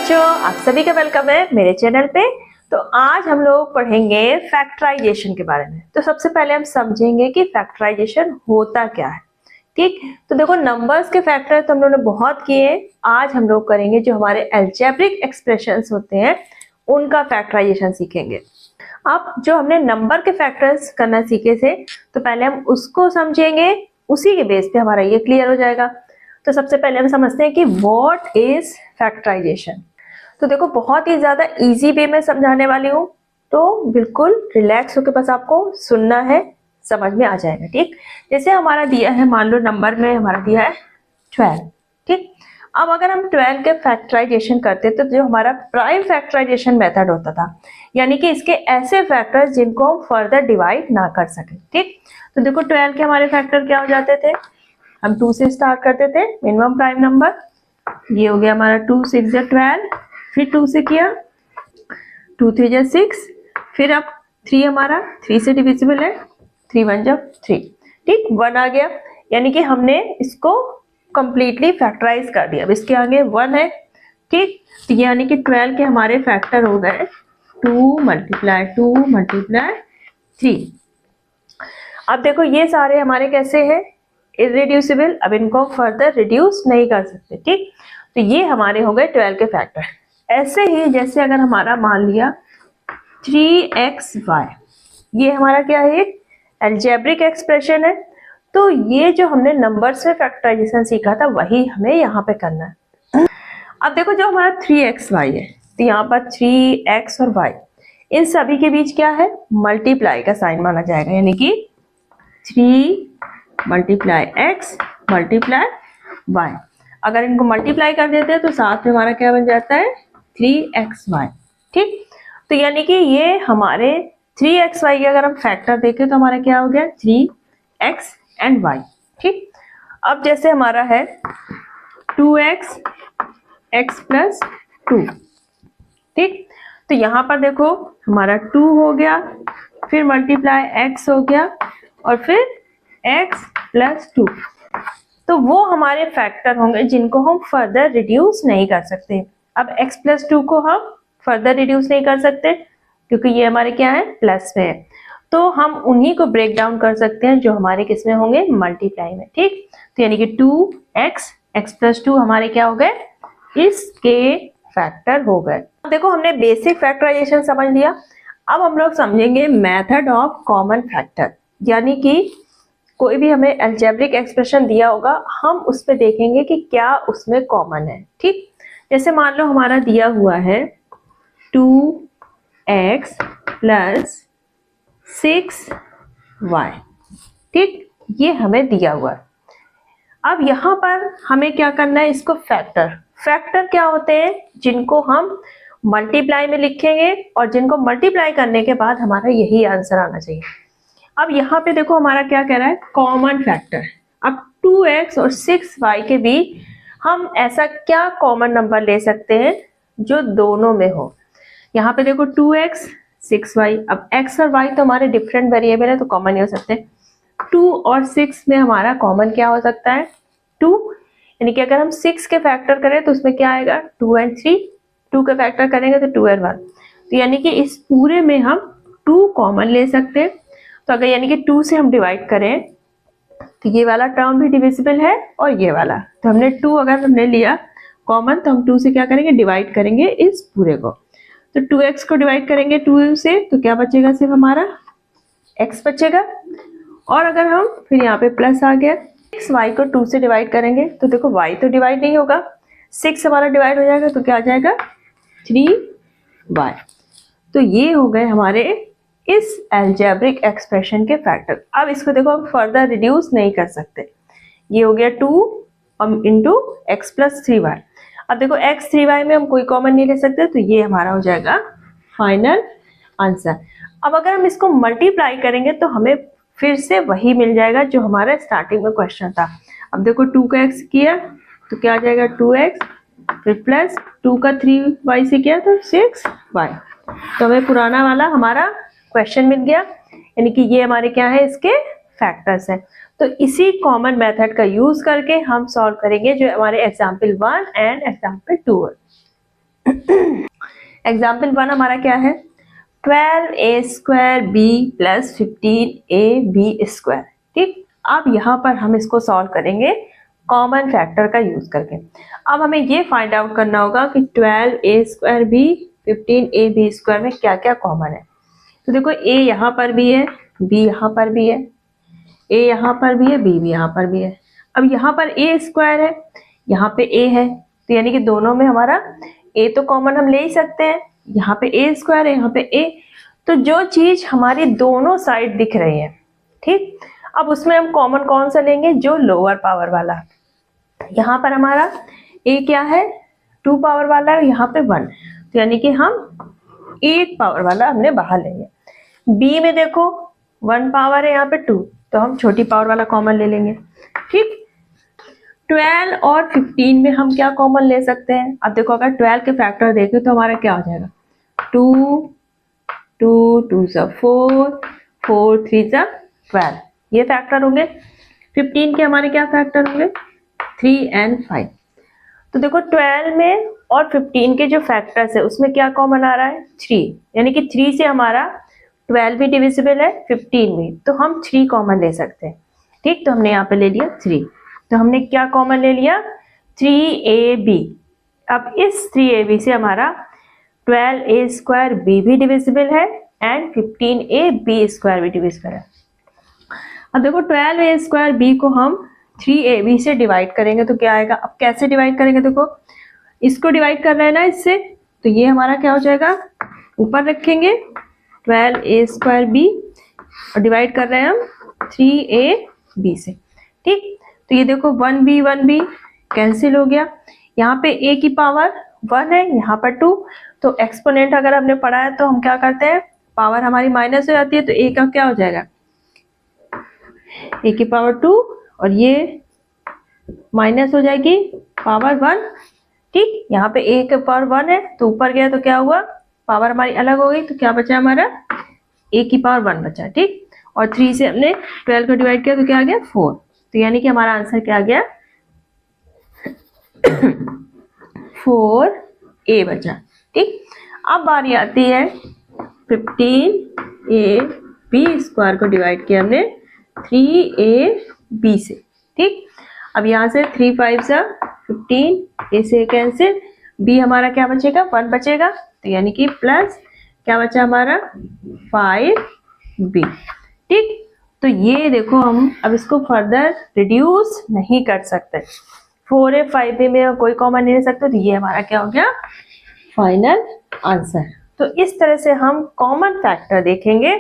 बच्चों, आप सभी का वेलकम है मेरे चैनल पे। तो आज हम लोग पढ़ेंगे फैक्टराइजेशन के बारे में। तो सबसे पहले हम समझेंगे कि फैक्टराइजेशन होता क्या है। ठीक, तो देखो नंबर्स के फैक्टर तो हम लोगों ने बहुत किए। आज हम लोग करेंगे जो हमारे अलजेब्रिक एक्सप्रेशंस होते हैं उनका फैक्टराइजेशन सीखेंगे। अब जो हमने नंबर के फैक्टर्स करना सीखे थे तो पहले हम उसको समझेंगे, उसी के बेस पे हमारा ये क्लियर हो जाएगा। तो सबसे पहले हम समझते हैं कि व्हाट इज फैक्टराइजेशन। तो देखो बहुत ही ज्यादा इजी वे में समझाने वाली हूँ, तो बिल्कुल रिलैक्स होकर बस आपको सुनना है, समझ में आ जाएगा। ठीक, जैसे हमारा दिया है, मान लो नंबर में हमारा दिया है 12। ठीक, अब अगर हम 12 के फैक्टराइजेशन करते तो जो हमारा प्राइम फैक्टराइजेशन मेथड होता था, यानी कि इसके ऐसे फैक्टर्स जिनको हम फर्दर डिवाइड ना कर सके। ठीक, तो देखो 12 के हमारे फैक्टर क्या हो जाते थे, हम 2 से स्टार्ट करते थे, मिनिमम प्राइम नंबर। ये हो गया हमारा 2 6 12, फिर 2 से किया 2 3 6, फिर अब 3 हमारा 3 से डिविजिबल है, 3 1 3। ठीक, 1 आ गया, यानी कि हमने इसको कंप्लीटली फैक्टराइज कर दिया। अब इसके आगे 1 है। ठीक, तो यानी कि 12 के हमारे फैक्टर हो गए 2 × 3। अब देखो ये सारे हमारे कैसे हैं, इररिड्यूसिबल। अब इनको फर्दर रिड्यूस नहीं कर सकते। ठीक, तो ये हमारे हो गए 12 के फैक्टर। ऐसे ही जैसे अगर हमारा मान लिया 3xy, ये हमारा क्या है, अलजेब्रिक एक्सप्रेशन है। तो ये जो हमने नंबर्स में फैक्टराइजेशन सीखा था वही हमें यहाँ पे करना है। अब देखो जो हमारा 3xy है, तो यहाँ पर 3x और y, इन सभी के बीच क्या है, मल्टीप्लाई का साइन माना जाएगा, यानी कि 3 × x × y। अगर इनको मल्टीप्लाई कर देते हैं तो साथ में हमारा क्या बन जाता है, 3xy। ठीक, तो यानी कि ये हमारे 3xy के अगर हम फैक्टर देखें तो हमारा क्या हो गया, 3x and y। ठीक, अब जैसे हमारा है 2x x + 2। ठीक, तो यहाँ पर देखो हमारा 2 हो गया, फिर मल्टीप्लाई x हो गया, और फिर x + 2। तो वो हमारे फैक्टर होंगे जिनको हम फर्दर रिड्यूस नहीं कर सकते। अब x + 2 को हम फर्दर रिड्यूस नहीं कर सकते क्योंकि ये हमारे क्या है, प्लस में है। तो हम उन्हीं को ब्रेक डाउन कर सकते हैं जो हमारे किस में होंगे, मल्टीप्लाई में। ठीक, तो यानी कि 2x x + 2 हमारे क्या हो गए, इसके फैक्टर हो गए। देखो हमने बेसिक फैक्टराइजेशन समझ लिया। अब हम लोग समझेंगे मेथड ऑफ कॉमन फैक्टर, यानी कि कोई भी हमें अलजेब्रिक एक्सप्रेशन दिया होगा, हम उस पर देखेंगे कि क्या उसमें कॉमन है। ठीक, जैसे मान लो हमारा दिया हुआ है 2x + 6y। ठीक, ये हमें दिया हुआ है। अब यहाँ पर हमें क्या करना है, इसको फैक्टर क्या होते हैं, जिनको हम मल्टीप्लाई में लिखेंगे और जिनको मल्टीप्लाई करने के बाद हमारा यही आंसर आना चाहिए। अब यहाँ पे देखो हमारा क्या कह रहा है, कॉमन फैक्टर। अब 2x और 6y के बीच हम ऐसा क्या कॉमन नंबर ले सकते हैं जो दोनों में हो। यहाँ पे देखो 2x 6y, अब x और y तो हमारे डिफरेंट वेरिएबल है तो कॉमन नहीं हो सकते। 2 और 6 में हमारा कॉमन क्या हो सकता है, 2, यानी कि अगर हम 6 के फैक्टर करें तो उसमें क्या आएगा, 2 और 3। 2 के फैक्टर करेंगे तो 2 और 1, तो यानी कि इस पूरे में हम 2 कॉमन ले सकते हैं। तो अगर यानी कि 2 से हम डिवाइड करें तो ये वाला टर्म भी डिविजिबल है और ये वाला, तो हमने 2 अगर हमने लिया कॉमन तो हम 2 से क्या करेंगे, डिवाइड करेंगे इस पूरे को। तो 2x को डिवाइड करेंगे 2 से तो क्या बचेगा, सिर्फ हमारा x बचेगा। और अगर हम फिर यहाँ पे प्लस आ गया, 6y को 2 से डिवाइड करेंगे तो देखो y तो डिवाइड नहीं होगा, 6 हमारा डिवाइड हो जाएगा तो क्या आ जाएगा, 3y। तो ये हो गए हमारे इस अलजेब्रिक एक्सप्रेशन के फैक्टर। अब इसको देखो हम फर्दर रिड्यूस नहीं कर सकते। ये हो गया 2 × x + 3y। अब देखो x 3y में हम कोई कॉमन नहीं ले सकते, तो ये हमारा हो जाएगा फाइनल आंसर। अब अगर हम इसको मल्टीप्लाई करेंगे तो हमें फिर से वही मिल जाएगा जो हमारा स्टार्टिंग में क्वेश्चन था। अब देखो 2 का x किया तो क्या आ जाएगा, 2x, फिर प्लस 2 का 3y से किया तो 6y। तो हमें पुराना वाला हमारा क्वेश्चन मिल गया, यानी कि ये हमारे क्या है, इसके फैक्टर्स हैं। तो इसी कॉमन मेथड का यूज करके हम सॉल्व करेंगे जो हमारे एग्जाम्पल 1 एंड एग्जाम्पल 2 है। एग्जाम्पल 1 हमारा क्या है, 12a² b plus 15ab square. ठीक, अब यहाँ पर हम इसको सॉल्व करेंगे कॉमन फैक्टर का यूज करके। अब हमें ये फाइंड आउट करना होगा कि 12a² b 15ab स्क्वायर में क्या क्या कॉमन है। तो देखो a यहाँ पर भी है, b यहाँ पर भी है, a यहाँ पर भी है, b भी यहाँ पर भी है। अब यहाँ पर a² है, यहाँ पे a है, तो यानी कि दोनों में हमारा a तो कॉमन हम ले ही सकते हैं। यहाँ पे a² है, यहाँ पे a, तो जो चीज हमारी दोनों साइड दिख रही है, ठीक, अब उसमें हम कॉमन कौन सा लेंगे, जो लोअर पावर वाला। यहाँ पर हमारा a क्या है, 2 पावर वाला है, यहाँ पे 1, तो यानी कि हम 8 पावर वाला हमने बाहर लेंगे। b में देखो 1 पावर है, यहाँ पे 2, तो हम छोटी पावर वाला कॉमन ले लेंगे। ठीक, 12 और 15 में हम क्या कॉमन ले सकते हैं। अब देखो अगर 12 के फैक्टर देखें तो हमारा क्या हो जाएगा, 2 2 2 4 4 3 12, ये फैक्टर होंगे। 15 के हमारे क्या फैक्टर होंगे, 3 and 5। तो देखो 12 में और 15 के जो फैक्टर्स है उसमें क्या कॉमन आ रहा है, 3, यानी कि 3 से हमारा 12 भी डिविजिबल है, 15 भी, तो हम 3 कॉमन ले सकते हैं। ठीक, तो हमने यहाँ पे ले लिया 3, तो हमने क्या कॉमन ले लिया, 3ab। अब इस 3ab से हमारा 12a² b भी डिविजिबल है एंड 15ab स्क्वायर भी डिविजिबल है। अब देखो 12a² b को हम 3ab से डिवाइड करेंगे तो क्या आएगा। अब कैसे डिवाइड करेंगे, देखो इसको डिवाइड कर रहे हैं ना इससे, तो ये हमारा क्या हो जाएगा, ऊपर रखेंगे 12a² b और डिवाइड कर रहे हैं हम 3ab से। ठीक, तो ये देखो 1b कैंसिल हो गया, यहाँ पे a की पावर 1 है, यहाँ पर 2, तो एक्सपोनेंट अगर हमने पढ़ा है तो हम क्या करते हैं, पावर हमारी माइनस हो जाती है, तो a का क्या हो जाएगा, a की पावर 2 और ये माइनस हो जाएगी पावर 1। ठीक, यहाँ पे a की पावर 1 है तो ऊपर गया तो क्या हुआ, पावर हमारी अलग हो गई, तो क्या बचा हमारा, a की पावर 1 बचा। ठीक, और 3 से हमने 12 को डिवाइड किया तो क्या आ गया, 4, तो यानी कि हमारा आंसर क्या आ गया 4a बचा। ठीक, अब बारी आती है 15ab स्क्वायर को डिवाइड किया हमने 3ab से। ठीक, अब यहाँ से 3 5 सा 15, a से कैंसिल, b हमारा क्या बचेगा, 1 बचेगा, तो यानी कि प्लस क्या बचा हमारा 5b। ठीक, तो ये देखो हम अब इसको फर्दर रिड्यूस नहीं कर सकते, 4a 5b में कोई कॉमन नहीं ले सकते, तो ये हमारा क्या हो गया फाइनल आंसर। तो इस तरह से हम कॉमन फैक्टर देखेंगे,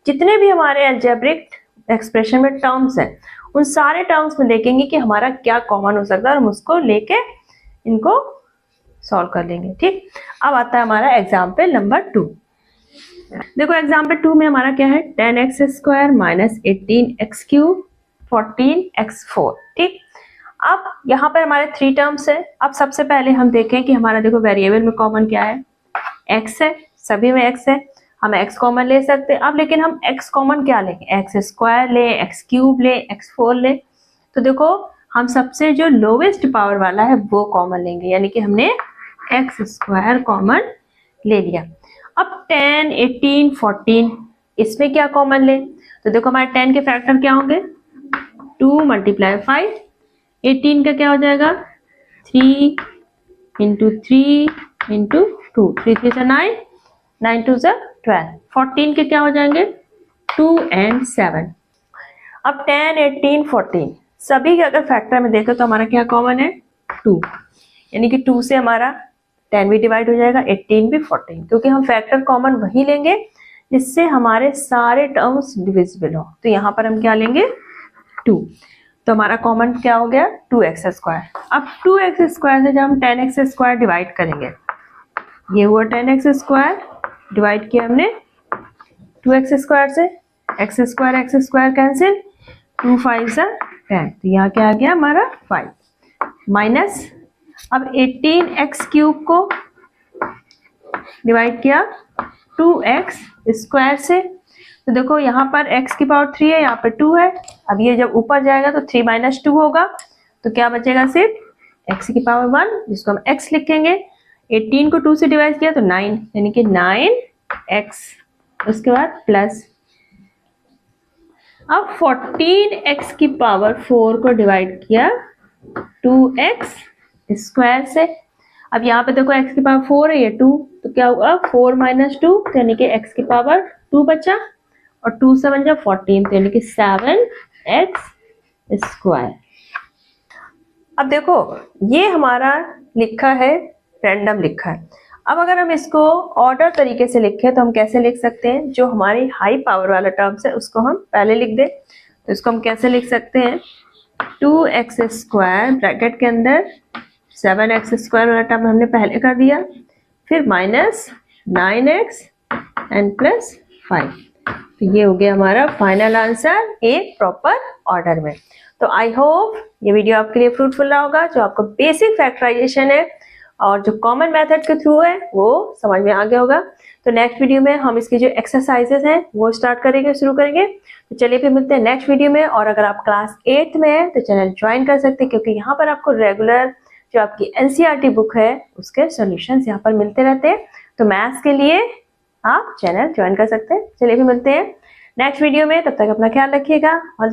जितने भी हमारे अलजेब्रिक एक्सप्रेशन में टर्म्स हैं उन सारे टर्म्स में देखेंगे कि हमारा क्या कॉमन हो सकता है और हम उसको लेके इनको सॉल्व कर लेंगे। ठीक, अब आता है हमारा एग्जाम्पल नंबर 2। देखो एग्जाम्पल 2 में हमारा क्या है, 10x² माइनस 18x³ 14x4। ठीक, अब यहाँ पर हमारे 3 टर्म्स है। अब सबसे पहले हम देखें कि हमारा देखो वेरिएबल में कॉमन क्या है, x है, सभी में x है, हम x कॉमन ले सकते हैं। अब लेकिन हम x कॉमन क्या लेंगे, x² ले, x³ ले, x4 ले, तो देखो हम सबसे जो लोवेस्ट पावर वाला है वो कॉमन लेंगे, यानी कि हमने x² कॉमन ले लिया। अब 10 18 14 इसमें क्या कॉमन ले, तो देखो हमारे 10 के फैक्टर क्या होंगे, 2 × 5, 18 का क्या हो जाएगा 3 × 3 × 2, 3 3 9, 9 2 12, 14 के क्या हो जाएंगे 2 and 7। अब 10 18 14 सभी के अगर फैक्टर में देखें तो हमारा क्या कॉमन है 2, यानी कि 2 से हमारा 10 भी डिवाइड हो जाएगा, 18 भी 14, क्योंकि हम फैक्टर कॉमन वही लेंगे जिससे हमारे सारे टर्म्स डिविजिबल हो। तो यहाँ पर हम क्या लेंगे 2, तो हमारा कॉमन क्या हो गया 2x²। अब 2x² से जब हम 10x² डिवाइड करेंगे, ये हुआ 10x² डिवाइड किया हमने 2x² से, x² कैंसिल, 2 5 सा 10, तो यहाँ क्या आ गया हमारा 5 माइनस। अब 18x³ को डिवाइड किया 2x² से, तो देखो यहाँ पर x की पावर 3 है, यहाँ पर 2 है। अब ये जब ऊपर जाएगा तो 3 - 2 होगा, तो क्या बचेगा सिर्फ x की पावर 1, जिसको हम x लिखेंगे। 18 को 2 से डिवाइड किया तो 9, यानी कि 9x, उसके बाद प्लस, अब 14x की पावर 4 को डिवाइड किया 2x स्क्वायर से। अब यहाँ पे देखो x की पावर 4 है, ये 2, तो क्या होगा 4 माइनस 2, तो यानी कि x की पावर 2 बचा, और 2 से बन जा 14, तो यानी कि 7x स्क्वायर। अब देखो ये हमारा लिखा है, रैंडम लिखा है। अब अगर हम इसको ऑर्डर तरीके से लिखें तो हम कैसे लिख सकते हैं? जो हमारी हाई पावर वाला टर्म्स है उसको हम पहले लिख दें, तो इसको हम कैसे लिख सकते हैं? 2x स्क्वायर ब्रैकेट के अंदर 7x स्क्वायर वाला टर्म हमने पहले कर दिया, फिर माइनस 9x एंड प्लस 5। तो ये हो गया हमारा फाइनल आंसर एक प्रॉपर ऑर्डर में। तो आई होप ये वीडियो आपके लिए फ्रूटफुल रहा होगा, जो आपको बेसिक फैक्टराइजेशन है और जो कॉमन मेथड के थ्रू है वो समझ में आ गया होगा। तो नेक्स्ट वीडियो में हम इसकी जो एक्सरसाइजेस हैं वो स्टार्ट करेंगे, शुरू करेंगे। तो चलिए फिर मिलते हैं नेक्स्ट वीडियो में। और अगर आप क्लास 8th में हैं तो चैनल ज्वाइन कर सकते हैं, क्योंकि यहाँ पर आपको रेगुलर जो आपकी एनसीईआरटी बुक है उसके सॉल्यूशंस यहाँ पर मिलते रहते हैं। तो मैथ्स के लिए आप चैनल ज्वाइन कर सकते हैं। चलिए फिर मिलते हैं नेक्स्ट वीडियो में, तब तक अपना ख्याल रखिएगा।